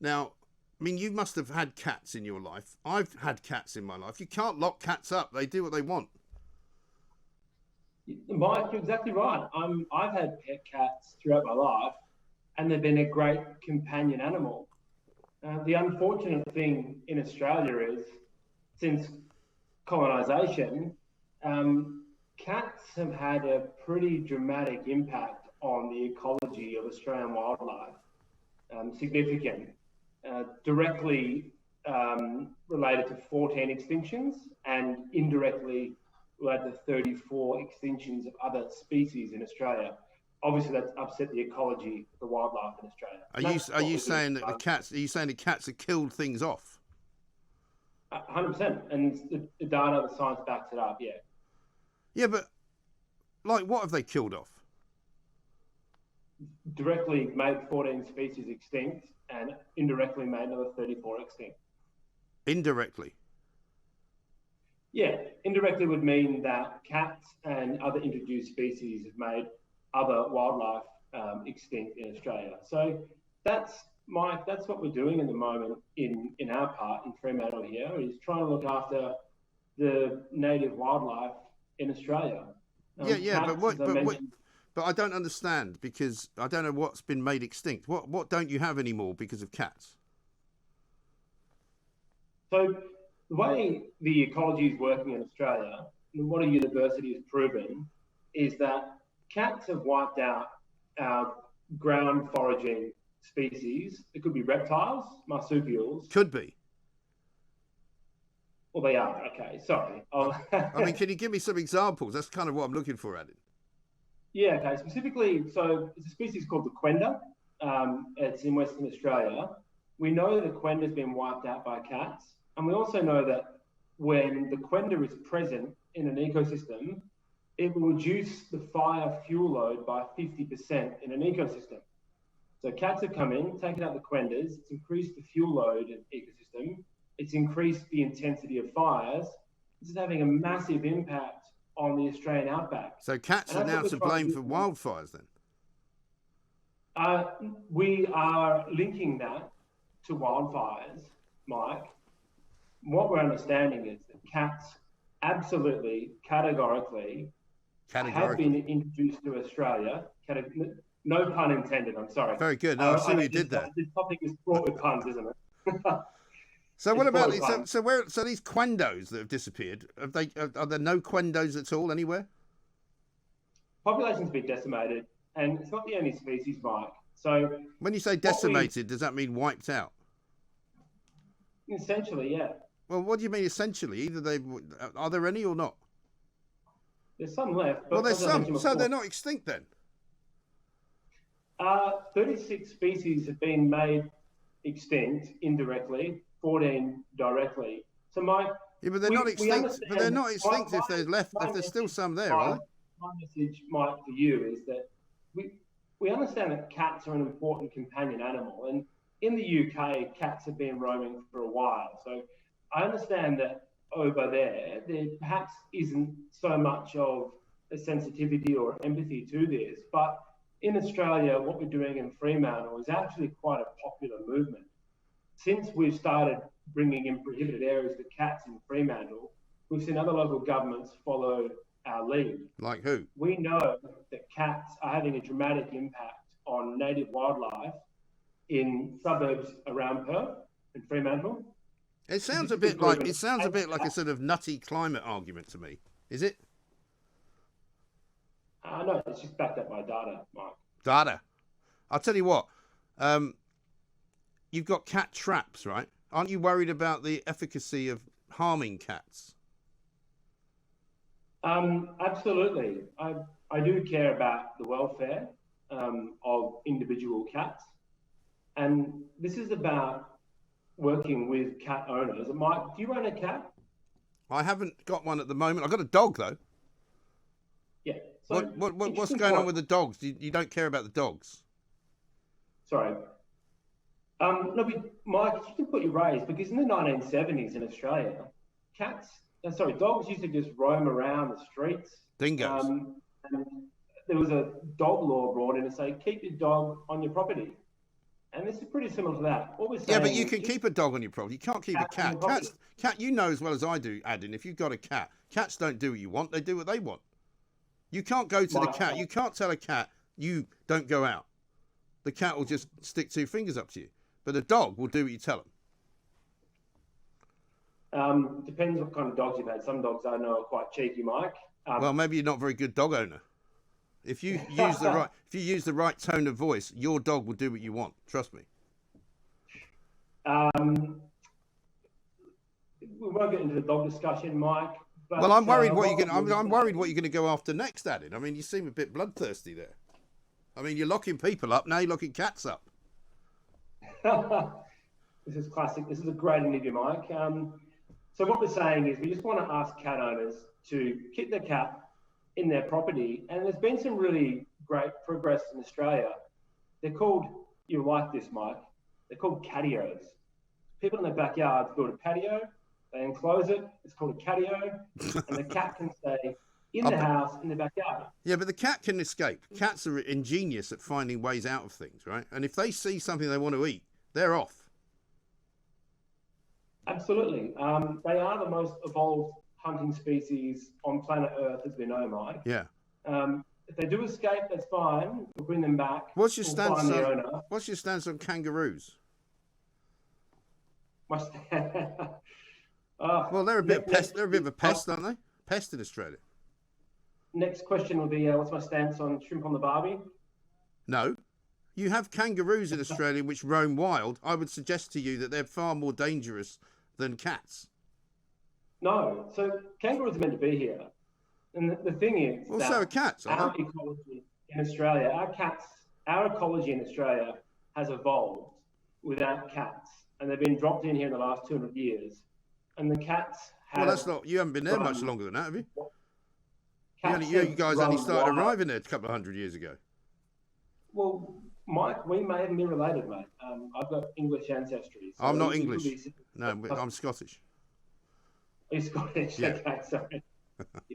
Now, I mean, you must have had cats in your life. I've had cats in my life. You can't lock cats up. They do what they want. Mike, you're exactly right. I've had pet cats throughout my life, and they've been a great companion animal. The unfortunate thing in Australia is, since colonisation, cats have had a pretty dramatic impact on the ecology of Australian wildlife, significant, directly related to 14 extinctions and indirectly related to 34 extinctions of other species in Australia. Obviously, that's upset the ecology of the wildlife in Australia. Are you saying that the cats? Are you saying the cats have killed things off? 100%, and the data, the science backs it up. Yeah. Yeah, but like, what have they killed off? Directly made 14 species extinct, and indirectly made another 34 extinct. Indirectly. Yeah, indirectly would mean that cats and other introduced species have made other wildlife extinct in Australia. So that's Mike. That's what we're doing at the moment in our part in Fremantle here, is trying to look after the native wildlife in Australia. But I don't understand, because I don't know what's been made extinct. What don't you have anymore because of cats? So the way the ecology is working in Australia, and what a university has proven, is that cats have wiped out our ground foraging species. It could be reptiles, marsupials. Could be. Well, they are. Okay, sorry. I mean, can you give me some examples? That's kind of what I'm looking for, Adam. Yeah, okay. Specifically, so it's a species called the quenda. It's in Western Australia. We know the quenda has been wiped out by cats. And we also know that when the quenda is present in an ecosystem, it will reduce the fire fuel load by 50% in an ecosystem. So cats have come in, taken out the quendas, it's increased the fuel load in the ecosystem, it's increased the intensity of fires. This is having a massive impact on the Australian outback. So cats are now to blame for wildfires then? We are linking that to wildfires, Mike. What we're understanding is that cats absolutely, categorically have been introduced to Australia. No pun intended, I'm sorry. Very good. No, I see you did that. This topic is fraught with puns, isn't it? So what about these? So these quendos that have disappeared? Are there no quendos at all anywhere? Population's been decimated, and it's not the only species, Mike. So when you say decimated, does that mean wiped out? Essentially, yeah. Well, what do you mean essentially? Are there any or not? There's some left. But well, there's some. So they're not extinct then? 36 species have been made extinct indirectly, 14 directly. So yeah, but they're not extinct. But they're not extinct if they're left. If there's still some there, are they? My message, Mike, to you is that we understand that cats are an important companion animal, and in the UK, cats have been roaming for a while. So I understand that over there perhaps isn't so much of a sensitivity or empathy to this, but in Australia, what we're doing in Fremantle is actually quite a popular movement. Since we've started bringing in prohibited areas for cats in Fremantle, we've seen other local governments follow our lead. Like who? We know that cats are having a dramatic impact on native wildlife in suburbs around Perth and Fremantle. It sounds a bit like a sort of nutty climate argument to me. Is it? No, it's just backed up by data, Mike. Data. I'll tell you what. You've got cat traps, right? Aren't you worried about the efficacy of harming cats? Absolutely. I do care about the welfare of individual cats. And this is about working with cat owners. Mike, do you own a cat? I haven't got one at the moment. I've got a dog, though. Yeah. So what's going on with the dogs? You don't care about the dogs? Sorry. No, but Mike, it's a good point you raised, because in the 1970s in Australia, dogs used to just roam around the streets. Dingoes. And there was a dog law brought in to say, keep your dog on your property. And this is pretty similar to that. What we're saying Yeah, but you can keep a dog on your property. You can't keep a cat on cat. your Cat, you know as well as I do, Adin, if you've got a cat, cats don't do what you want. They do what they want. You can't go to the cat. You can't tell a cat, you don't go out. The cat will just stick two fingers up to you. But a dog will do what you tell them. Depends what kind of dogs you've had. Some dogs I know are quite cheeky, Mike. Well, maybe you're not a very good dog owner. If you use the right tone of voice, your dog will do what you want. Trust me. We won't get into the dog discussion, Mike. But, well, I'm worried I'm worried what you're going to go after next, Adin. I mean, you seem a bit bloodthirsty there. I mean, you're locking people up now. You're locking cats up. This is classic. This is a great interview, Mike. So what we're saying is we just want to ask cat owners to keep their cat in their property. And there's been some really great progress in Australia. They're called, you like this, Mike, they're called catios. People in their backyards build a patio, they enclose it, it's called a catio, and the cat can stay in the house, in the backyard. Yeah, but the cat can escape. Cats are ingenious at finding ways out of things, right? And if they see something they want to eat, they're off. Absolutely. They are the most evolved hunting species on planet Earth, as we know, Mike. Yeah. If they do escape, that's fine. We'll bring them back. What's your stance on kangaroos? Well, they're a bit of a pest, aren't they? Pest in Australia. Next question will be, what's my stance on shrimp on the barbie? No. You have kangaroos in Australia which roam wild. I would suggest to you that they're far more dangerous than cats. No. So kangaroos are meant to be here. And the thing is, well, so are cats. Our ecology in Australia, our ecology in Australia has evolved without cats. And they've been dropped in here in the last 200 years. And the cats have... Well, that's not... You haven't been there much longer than that, have you? You guys only started arriving there a couple of hundred years ago. Well, Mike, we may even be related, mate. I've got English ancestry. So I'm not English. No, I'm Scottish. Are you Scottish? Yeah. Okay, sorry.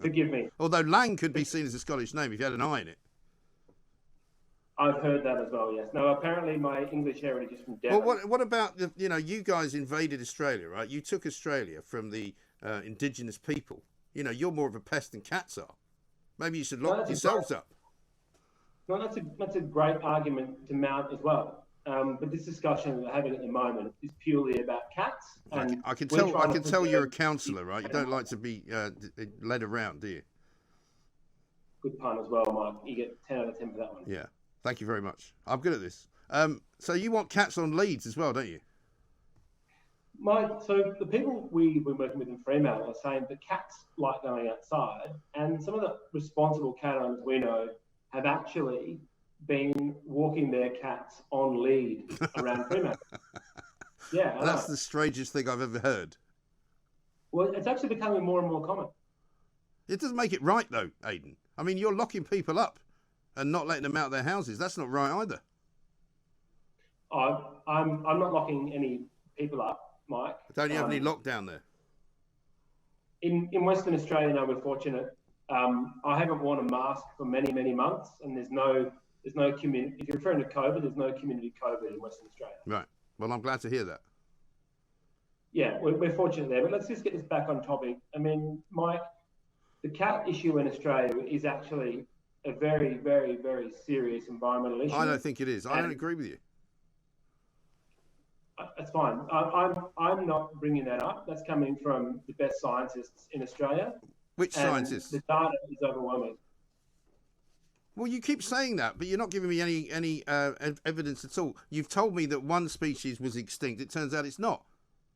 Forgive me. Although Lang could be seen as a Scottish name if you had an I in it. I've heard that as well, yes. No, apparently my English heritage is from Devon. Well, what about, you guys invaded Australia, right? You took Australia from the indigenous people. You're more of a pest than cats are. Maybe you should lock yourselves up. No, that's a great argument to mount as well. But this discussion we're having at the moment is purely about cats. And I can tell you're a counsellor, right? You don't like to be led around, do you? Good pun as well, Mike. You get 10 out of 10 for that one. Yeah. Thank you very much. I'm good at this. So you want cats on leads as well, don't you? Mike, so the people we've been working with in Fremantle are saying that cats like going outside, and some of the responsible cat owners we know have actually been walking their cats on lead around Fremantle. Yeah. That's the strangest thing I've ever heard. Well, it's actually becoming more and more common. It doesn't make it right, though, Aidan. I mean, you're locking people up and not letting them out of their houses. That's not right either. I'm not locking any people up, Mike. Don't you have any lockdown there? In Western Australia, no, we're fortunate. I haven't worn a mask for many, many months, and there's no community. If you're referring to COVID, there's no community COVID in Western Australia. Right. Well, I'm glad to hear that. Yeah, we're fortunate there. But let's just get this back on topic. I mean, Mike, the cat issue in Australia is actually a very, very, very serious environmental issue. I don't think it is. I don't agree with you. That's fine. I'm not bringing that up. That's coming from the best scientists in Australia. Which scientists? The data is overwhelming. Well, you keep saying that, but you're not giving me any evidence at all. You've told me that one species was extinct. It turns out it's not.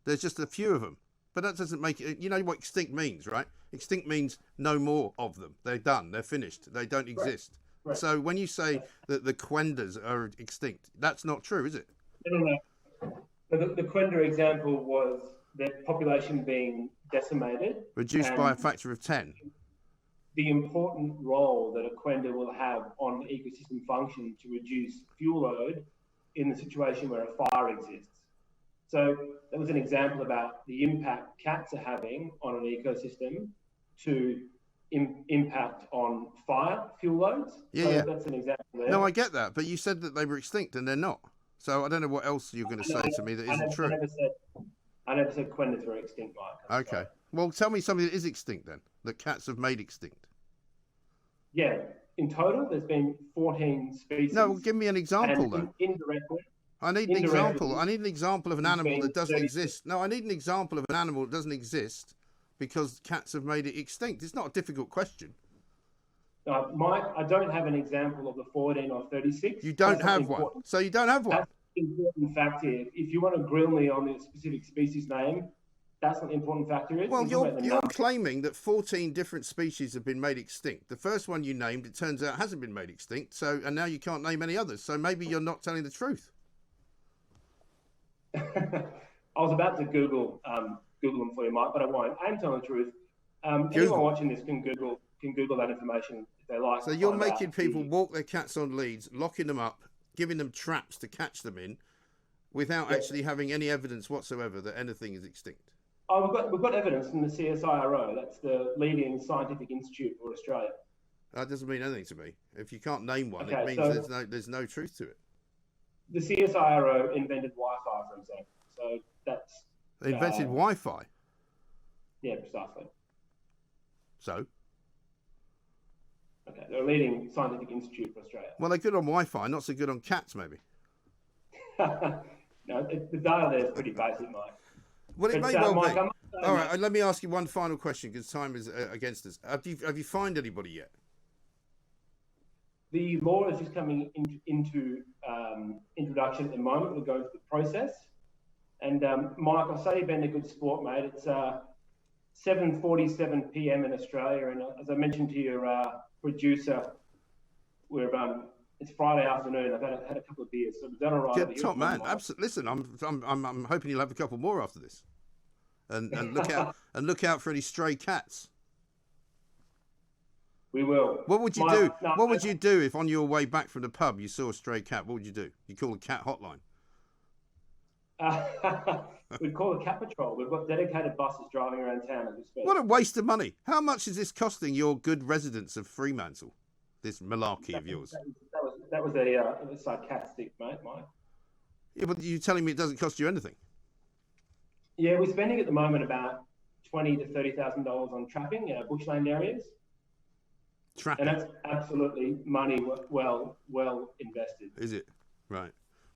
There's just a few of them. But that doesn't make it... You know what extinct means, right? Extinct means no more of them. They're done. They're finished. They don't exist. Right. So when you say that the quendas are extinct, that's not true, is it? No. The quenda example was the population being decimated. Reduced by a factor of 10. The important role that a quenda will have on ecosystem function to reduce fuel load in the situation where a fire exists. So that was an example about the impact cats are having on an ecosystem to impact on fire fuel loads. Yeah. That's an example there. No, I get that, but you said that they were extinct and they're not. So I don't know what else you're going to say to me that isn't true. I never said quendas were extinct, Mike. Okay. Well, tell me something that is extinct then, that cats have made extinct. Yeah. In total, there's been 14 species. No, well, give me an example then. Indirectly. I need an example. I need an example of an animal that doesn't exist. No, I need an example of an animal that doesn't exist because cats have made it extinct. It's not a difficult question. Mike, I don't have an example of the 14 or 36. You don't have one. So you don't have one. That's the important fact here. If you want to grill me on the specific species name, that's what the important factor is. Well, you're claiming that 14 different species have been made extinct. The first one you named, it turns out, hasn't been made extinct. So, and now you can't name any others. So maybe you're not telling the truth. I was about to Google them for you, Mike, but I won't. I am telling the truth. Anyone watching this can Google that information if they like. So you're making people walk their cats on leads, locking them up, giving them traps to catch them in, without actually having any evidence whatsoever that anything is extinct. Oh, we've got evidence from the CSIRO. That's the leading scientific institute for Australia. That doesn't mean anything to me. If you can't name one, it means there's no truth to it. The CSIRO invented Wi-Fi, for example. So that's... They invented Wi-Fi? Yeah, precisely. So? Okay, they're a leading scientific institute for Australia. Well, they're good on Wi-Fi, not so good on cats, maybe. No, the data there is pretty basic, Mike. Well, it may well be. All right, let me ask you one final question because time is against us. Have you fined anybody yet? The law is just coming into introduction at the moment. We're going through the process. And Mike, I'll say you've been a good sport, mate. It's 7:47 p.m. in Australia, and as I mentioned to your producer, it's Friday afternoon. I've had a couple of beers, so we've done all right. Top man, absolutely. Listen, I'm hoping you'll have a couple more after this, and look out for any stray cats. We will. What would you do? What would you do if on your way back from the pub you saw a stray cat? What would you do? You call the cat hotline. We'd call the cat patrol. We've got dedicated buses driving around town as we speak. What a waste of money! How much is this costing your good residents of Fremantle? This malarkey of yours. That was a sarcastic, mate, Mike. Yeah, but you're telling me it doesn't cost you anything? Yeah, we're spending at the moment about $20,000 to $30,000 on trapping in our bushland areas. Trapping. And that's absolutely money well invested. Is it? Right.